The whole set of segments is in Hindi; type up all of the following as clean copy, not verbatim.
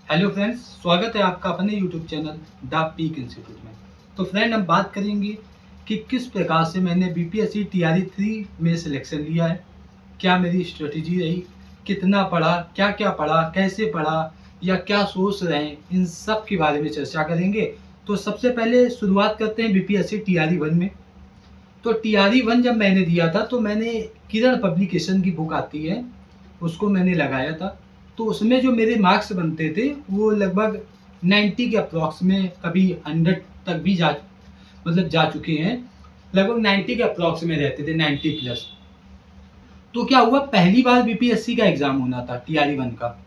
हेलो फ्रेंड्स, स्वागत है आपका अपने YouTube channel the peak institute में। तो फ्रेंड, हम बात करेंगे कि किस प्रकार से मैंने बीपीएससी टीआरई 3 में सिलेक्शन लिया है, क्या मेरी स्ट्रेटजी रही, कितना पढ़ा, क्या क्या पढ़ा, कैसे पढ़ा या क्या सोच रहे हैं, इन सब के बारे में चर्चा करेंगे। तो सबसे पहले शुरुआत करते हैं बीपीएससी टीआरई 1 में। तो टीआरई 1 जब मैंने दिया था तो मैंने किरण पब्लिकेशन की बुक आती है, उसको मैंने लगाया था। तो उसमें जो मेरे मार्क्स बनते थे वो लगभग 90 के अप्रॉक्स में, कभी 100 तक भी जा चुके हैं। लगभग 90 के अप्रॉक्स में रहते थे, 90 प्लस। तो क्या हुआ, पहली बार बीपीएससी का एग्ज़ाम होना था टीआरई 1 का,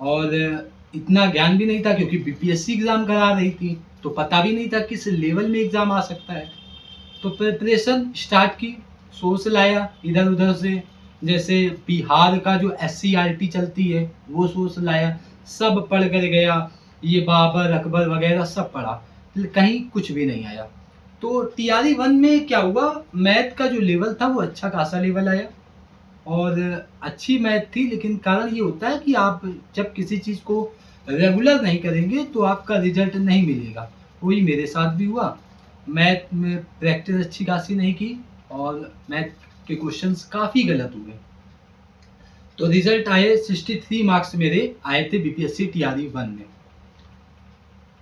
और इतना ज्ञान भी नहीं था क्योंकि बीपीएससी एग्ज़ाम करा रही थी, तो पता भी नहीं था किस लेवल में एग्ज़ाम आ सकता है। तो प्रिपरेशन स्टार्ट की, सोर्स लाया इधर उधर से, जैसे बिहार का जो SCRT चलती है वो सोर्स लाया, सब पढ़ कर गया, ये बाबर अकबर वगैरह सब पढ़ा, कहीं कुछ भी नहीं आया। तो टीआरई 1 में क्या हुआ, मैथ का जो लेवल था वो अच्छा खासा लेवल आया, और अच्छी मैथ थी। लेकिन कारण ये होता है कि आप जब किसी चीज़ को रेगुलर नहीं करेंगे तो आपका रिजल्ट नहीं मिलेगा। वही मेरे साथ भी हुआ, मैथ में प्रैक्टिस अच्छी खासी नहीं की और मैथ के क्वेश्चंस काफ़ी गलत हुए। तो रिजल्ट आए, 63 मार्क्स मेरे आए थे बीपीएससी टीआरई 1 में।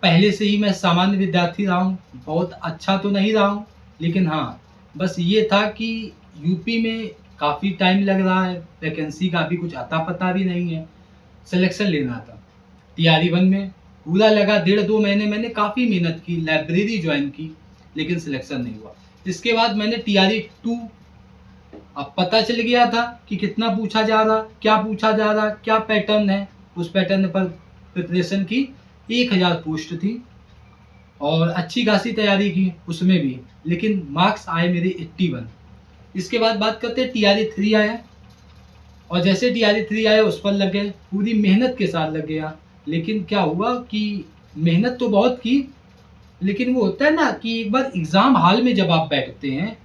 पहले से ही मैं सामान्य विद्यार्थी रहा हूँ, बहुत अच्छा तो नहीं रहा हूँ, लेकिन हाँ, बस ये था कि यूपी में काफ़ी टाइम लग रहा है, वैकेंसी का भी कुछ अता पता भी नहीं है, सिलेक्शन लेना था। टीआरई 1 में पूरा लगा 1.5-2 महीने, मैंने काफ़ी मेहनत की, लाइब्रेरी ज्वाइन की, लेकिन सिलेक्शन नहीं हुआ। इसके बाद मैंने टीआरई 2, अब पता चल गया था कि कितना पूछा जा रहा, क्या पूछा जा रहा, क्या पैटर्न है। उस पैटर्न पर प्रिपरेशन की, 1000 पोस्ट थी और अच्छी खासी तैयारी की उसमें भी, लेकिन मार्क्स आए मेरे 81। इसके बाद बात करते हैं टीआरई 3 आया, और जैसे टीआरई 3 आया उस पर लग गए, पूरी मेहनत के साथ लग गया। लेकिन क्या हुआ कि मेहनत तो बहुत की, लेकिन वो होता है ना कि एक बार एग्ज़ाम हॉल में जब आप बैठते हैं,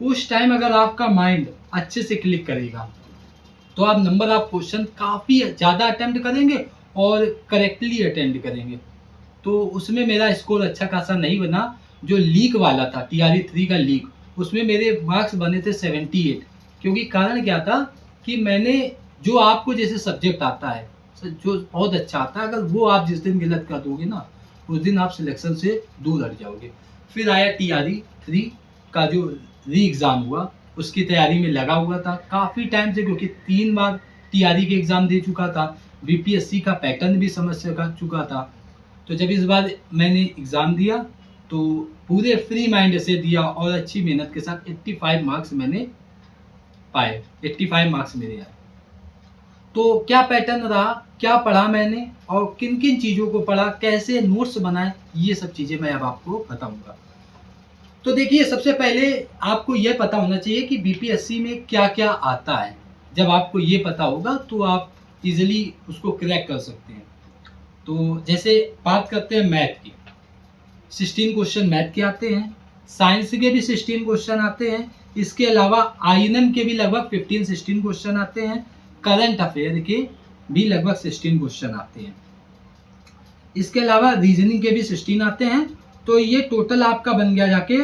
उस टाइम अगर आपका माइंड अच्छे से क्लिक करेगा तो आप नंबर ऑफ क्वेश्चन काफ़ी ज़्यादा अटेम्प्ट करेंगे और करेक्टली अटेम्प्ट करेंगे। तो उसमें मेरा स्कोर अच्छा खासा नहीं बना। जो लीक वाला था, टीआरई 3 का लीक, उसमें मेरे मार्क्स बने थे 78। क्योंकि कारण क्या था कि मैंने, जो आपको जैसे सब्जेक्ट आता है, जो बहुत अच्छा आता है, अगर वो आप जिस दिन गलत कर दोगे ना, उस दिन आप सिलेक्शन से दूर हट जाओगे। फिर आया टीआरई 3 का जो री एग्ज़ाम हुआ, उसकी तैयारी में लगा हुआ था काफ़ी टाइम से, क्योंकि 3 बार टीआरई के एग्ज़ाम दे चुका था, बीपीएससी का पैटर्न भी समझ चुका था। तो जब इस बार मैंने एग्ज़ाम दिया तो पूरे फ्री माइंड से दिया और अच्छी मेहनत के साथ 85 मार्क्स मैंने पाए, 85 मार्क्स मेरे आए। तो क्या पैटर्न रहा, क्या पढ़ा मैंने और किन किन चीज़ों को पढ़ा, कैसे नोट्स बनाए, ये सब चीज़ें मैं अब आपको बताऊंगा। तो देखिए, सबसे पहले आपको यह पता होना चाहिए कि बीपीएससी में क्या क्या आता है। जब आपको ये पता होगा तो आप इजीली उसको क्रैक कर सकते हैं। तो जैसे बात करते हैं मैथ की, 16 क्वेश्चन मैथ के आते हैं, साइंस के भी 16 क्वेश्चन आते हैं, इसके अलावा आईएनएम के भी लगभग 15-16 क्वेश्चन आते हैं, करंट अफेयर के भी लगभग 16 क्वेश्चन आते हैं, इसके अलावा रीजनिंग के भी 16 आते हैं। तो ये टोटल आपका बन गया जाके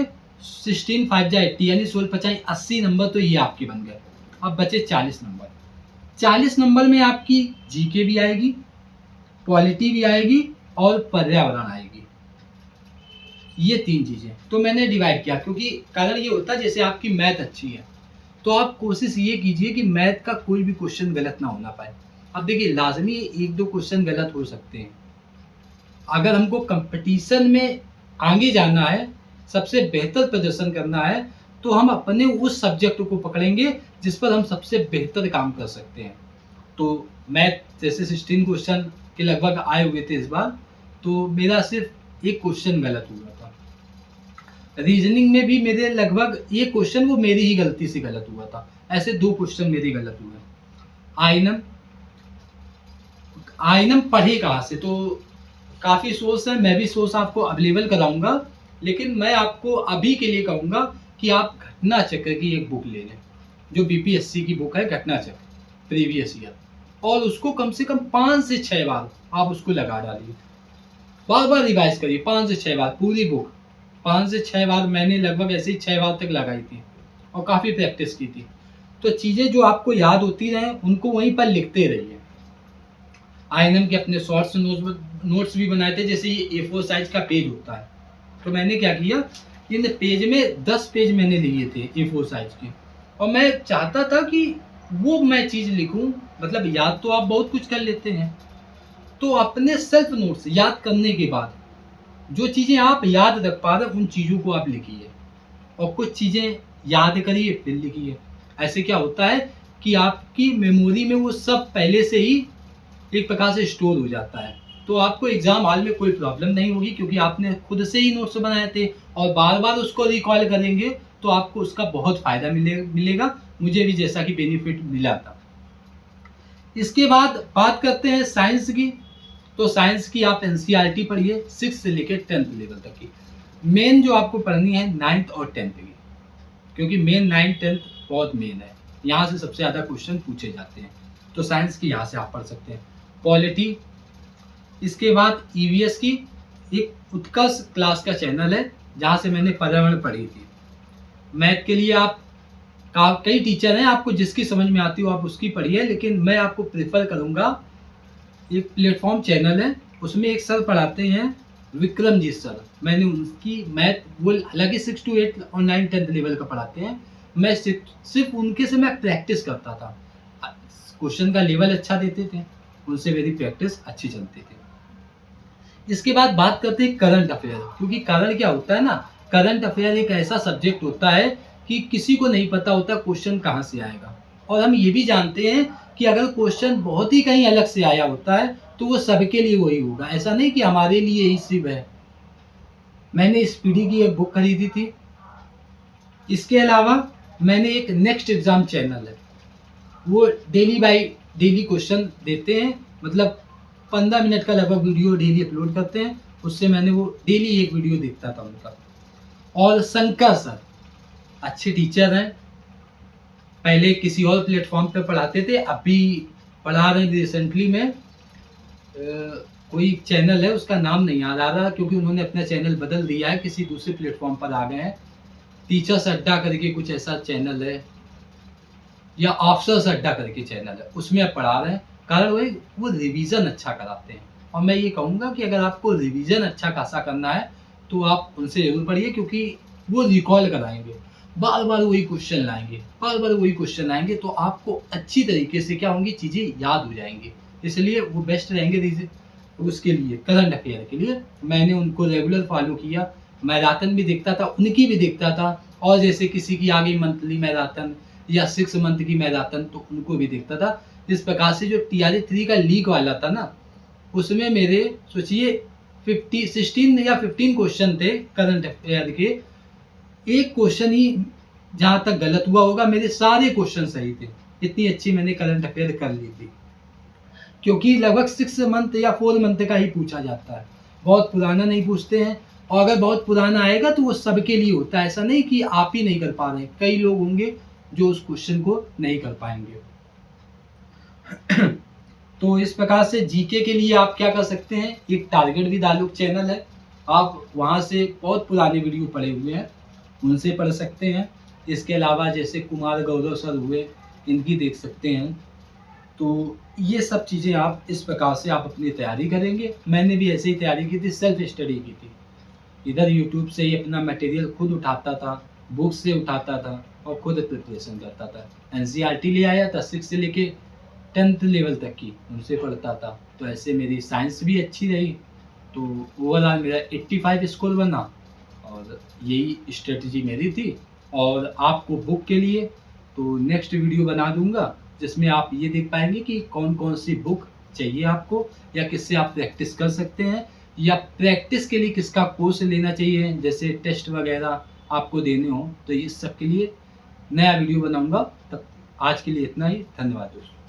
16 5 जा 80, यानी 16 50 80 नंबर तो ये आपके बन गए। अब बचे 40 नंबर। 40 नंबर में आपकी जीके भी आएगी, पॉलिटी भी आएगी और पर्यावरण आएगी, ये 3 चीज़ें। तो मैंने डिवाइड किया, क्योंकि कारण ये होता है जैसे आपकी मैथ अच्छी है तो आप कोशिश ये कीजिए कि मैथ का कोई भी क्वेश्चन गलत ना होना पाए। अब देखिए, लाजमी 1-2 क्वेश्चन गलत हो सकते हैं। अगर हमको कंपटीशन में आगे जाना है, सबसे बेहतर प्रदर्शन करना है, तो हम अपने उस सब्जेक्ट को पकड़ेंगे जिस पर हम सबसे बेहतर काम कर सकते हैं। तो मैथ जैसे 16 क्वेश्चन के लगभग आए हुए थे इस बार, तो मेरा सिर्फ एक क्वेश्चन गलत हुआ था। रीजनिंग में भी मेरे लगभग एक क्वेश्चन वो मेरी ही गलती से गलत हुआ था, ऐसे 2 क्वेश्चन मेरे गलत हुए। आइनम, आइनम पढ़े कहाँ से, तो काफ़ी सोर्स है, मैं भी सोर्स आपको अवेलेबल कराऊंगा, लेकिन मैं आपको अभी के लिए कहूँगा कि आप घटना चक्र की एक बुक ले लें, जो बीपीएससी की बुक है, घटना चक्र प्रीवियस ईयर। और उसको कम से कम 5 से 6 बार आप उसको लगा डालिए, बार बार रिवाइज करिए 5 से 6 बार पूरी बुक। 5 से 6 बार मैंने लगभग ऐसे ही 6 बार तक लगाई थी और काफ़ी प्रैक्टिस की थी। तो चीज़ें जो आपको याद होती रहें उनको वहीं पर लिखते रहिए। INM के अपने शॉर्ट्स नोट्स भी बनाए थे, जैसे ये A4 साइज का पेज होता है। तो मैंने क्या किया, इन पेज में 10 पेज मैंने लिए थे A4 साइज के, और मैं चाहता था कि वो मैं चीज़ लिखूं। मतलब याद तो आप बहुत कुछ कर लेते हैं, तो अपने सेल्फ नोट्स याद करने के बाद जो चीज़ें आप याद रख पा रहे उन चीज़ों को आप लिखिए, और कुछ चीज़ें याद करिए फिर लिखिए। ऐसे क्या होता है कि आपकी मेमोरी में वो सब पहले से ही एक प्रकार से स्टोर हो जाता है, तो आपको एग्जाम हॉल में कोई प्रॉब्लम नहीं होगी, क्योंकि आपने खुद से ही नोट्स बनाए थे और बार बार उसको रिकॉल करेंगे तो आपको उसका बहुत फ़ायदा मिलेगा। मुझे भी जैसा कि बेनिफिट मिला था। इसके बाद बात करते हैं साइंस की। तो साइंस की आप NCERT पढ़िए 6 से लेकर 10th लेवल तक की। मेन जो आपको पढ़नी है 9th और 10th की, क्योंकि मेन 9th 10th बहुत मेन है, यहाँ से सबसे ज़्यादा क्वेश्चन पूछे जाते हैं। तो साइंस की यहाँ से आप पढ़ सकते हैं। पॉलिटी, इसके बाद EVS की एक उत्कर्ष क्लास का चैनल है जहाँ से मैंने पर्यावरण पढ़ी थी। मैथ के लिए आप कई टीचर हैं, आपको जिसकी समझ में आती हो आप उसकी पढ़िए, लेकिन मैं आपको प्रेफर करूँगा, एक प्लेटफॉर्म चैनल है उसमें एक सर पढ़ाते हैं विक्रमजीत सर। मैंने उनकी मैथ, वो हालांकि 6 to 8 और 9 10th लेवल का पढ़ाते हैं, मैं सिर्फ उनके से मैं प्रैक्टिस करता था। क्वेश्चन का लेवल अच्छा देते थे, उनसे मेरी प्रैक्टिस अच्छी चलती थी। इसके बाद बात करते हैं करंट अफेयर, क्योंकि कारण क्या होता है ना, करंट अफेयर एक ऐसा सब्जेक्ट होता है कि किसी को नहीं पता होता क्वेश्चन कहाँ से आएगा, और हम ये भी जानते हैं कि अगर क्वेश्चन बहुत ही कहीं अलग से आया होता है तो वो सबके लिए वही होगा, ऐसा नहीं कि हमारे लिए ही सिर्फ है। मैंने स्पीडी की एक बुक खरीदी थी। इसके अलावा मैंने एक नेक्स्ट एग्जाम चैनल है, वो डेली बाय डेली क्वेश्चन देते हैं, मतलब 15 मिनट का लगभग वीडियो डेली अपलोड करते हैं। उससे मैंने वो डेली एक वीडियो देखता था उनका। और शंकर सर अच्छे टीचर हैं, पहले किसी और प्लेटफॉर्म पे पढ़ाते थे, अभी पढ़ा रहे रिसेंटली में कोई चैनल है, उसका नाम नहीं याद आ रहा क्योंकि उन्होंने अपना चैनल बदल दिया है, किसी दूसरे प्लेटफॉर्म पर आ गए हैं। टीचर्स अड्डा करके कुछ ऐसा चैनल है, या अफसर्स अड्डा करके चैनल है, उसमें आप पढ़ा रहे हैं। कारण वो रिवीजन अच्छा कराते हैं, और मैं ये कहूँगा कि अगर आपको रिवीजन अच्छा खासा करना है तो आप उनसे जरूर पढ़िए, क्योंकि वो रिकॉल कराएंगे, बार बार वही क्वेश्चन लाएंगे, तो आपको अच्छी तरीके से क्या होंगी, चीज़ें याद हो जाएंगी। इसलिए वो बेस्ट रहेंगे उसके लिए, करंट अफेयर के लिए। मैंने उनको रेगुलर फॉलो किया, मैराथन भी देखता था, उनकी भी देखता था, और जैसे किसी की आ गई मंथली मैराथन या 6 मंथ की मैराथन तो उनको भी देखता था। इस प्रकार से जो TRE 3 का लीक वाला था ना, उसमें मेरे सोचिए 16 या 15 क्वेश्चन थे करंट अफेयर के। एक क्वेश्चन ही जहाँ तक गलत हुआ होगा, मेरे सारे क्वेश्चन सही थे। इतनी अच्छी मैंने करंट अफेयर कर ली थी, क्योंकि लगभग 6 मंथ या 4 मंथ का ही पूछा जाता है, बहुत पुराना नहीं पूछते हैं। और अगर बहुत पुराना आएगा तो वो सबके लिए होता है, ऐसा नहीं कि आप ही नहीं कर पा रहे हैं, कई लोग होंगे जो उस क्वेश्चन को नहीं कर पाएंगे। तो इस प्रकार से जीके के लिए आप क्या कर सकते हैं, एक टारगेट विद आलोक चैनल है, आप वहाँ से बहुत पुराने वीडियो पड़े हुए हैं, उनसे पढ़ सकते हैं। इसके अलावा जैसे कुमार गौरव सर हुए, इनकी देख सकते हैं। तो ये सब चीज़ें आप इस प्रकार से आप अपनी तैयारी करेंगे। मैंने भी ऐसे ही तैयारी की थी, सेल्फ स्टडी की थी, इधर यूट्यूब से ही अपना मटेरियल खुद उठाता था, बुक से उठाता था और खुद प्रिपरेशन करता था। NCERT ले आया था 6 से लेके 10th लेवल तक की, उनसे पढ़ता था। तो ऐसे मेरी साइंस भी अच्छी रही, तो ओवरऑल मेरा 85 स्कोर बना, और यही स्ट्रेटजी मेरी थी। और आपको बुक के लिए तो नेक्स्ट वीडियो बना दूंगा, जिसमें आप ये देख पाएंगे कि कौन कौन सी बुक चाहिए आपको, या किससे आप प्रैक्टिस कर सकते हैं, या प्रैक्टिस के लिए किसका कोर्स लेना चाहिए, जैसे टेस्ट वगैरह आपको देने हो। तो इस सब के लिए नया वीडियो बनाऊंगा। तब आज के लिए इतना ही, धन्यवाद दोस्तों।